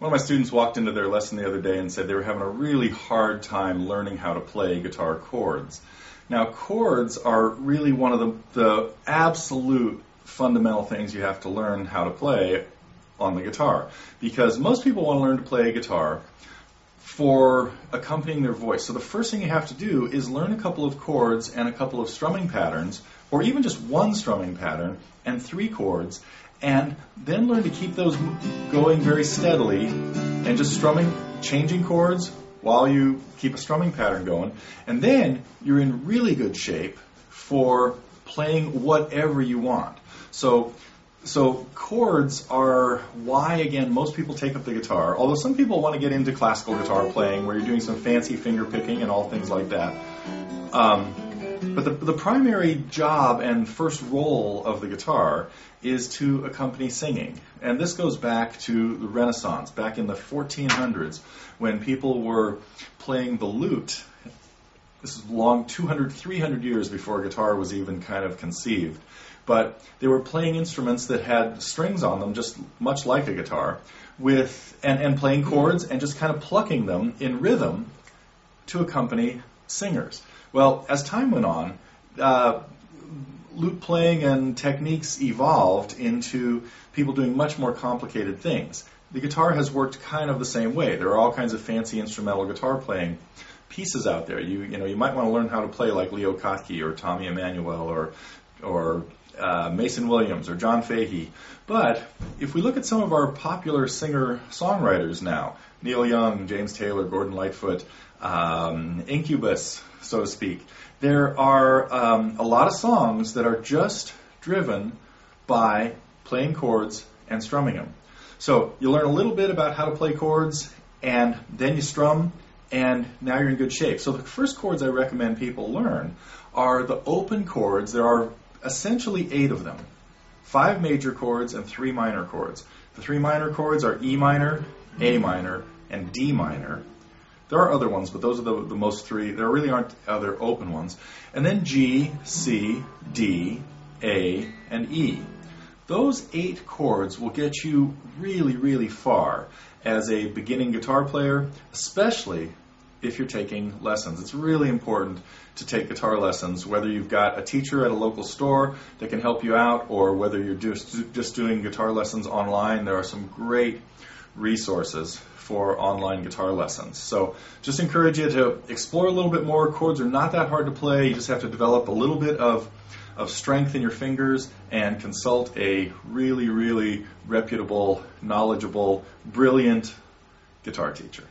One of my students walked into their lesson the other day and said they were having a really hard time learning how to play guitar chords. Now, chords are really one of the absolute fundamental things you have to learn how to play on the guitar, because most people want to learn to play guitar for accompanying their voice. So the first thing you have to do is learn a couple of chords and a couple of strumming patterns, or even just one strumming pattern and 3 chords, and then learn to keep those going very steadily and just strumming, changing chords while you keep a strumming pattern going. And then you're in really good shape for playing whatever you want. So chords are why, again, most people take up the guitar, although some people want to get into classical guitar playing where you're doing some fancy finger picking and all things like that. But the primary job and first role of the guitar is to accompany singing. And this goes back to the Renaissance, back in the 1400s, when people were playing the lute. This is long, 200, 300 years before guitar was even kind of conceived. But they were playing instruments that had strings on them, just much like a guitar, and playing chords and just kind of plucking them in rhythm to accompany singers. Well, as time went on, lute playing and techniques evolved into people doing much more complicated things. The guitar has worked kind of the same way. There are all kinds of fancy instrumental guitar playing pieces out there. You might want to learn how to play like Leo Kottke or Tommy Emmanuel or Mason Williams or John Fahey. But if we look at some of our popular singer-songwriters now, Neil Young, James Taylor, Gordon Lightfoot, Incubus, so to speak, there are a lot of songs that are just driven by playing chords and strumming them. So you learn a little bit about how to play chords, and then you strum, and now you're in good shape. So the first chords I recommend people learn are the open chords. There are essentially 8 of them, 5 major chords and 3 minor chords. The 3 minor chords are E minor, A minor, and D minor. There are other ones, but those are the most 3. There really aren't other open ones. And then G, C, D, A, and E. Those 8 chords will get you really, really far as a beginning guitar player, especially if you're taking lessons. It's really important to take guitar lessons, whether you've got a teacher at a local store that can help you out, or whether you're just doing guitar lessons online. There are some great resources for online guitar lessons. So just encourage you to explore a little bit more. Chords are not that hard to play. You just have to develop a little bit of strength in your fingers and consult a really, really reputable, knowledgeable, brilliant guitar teacher.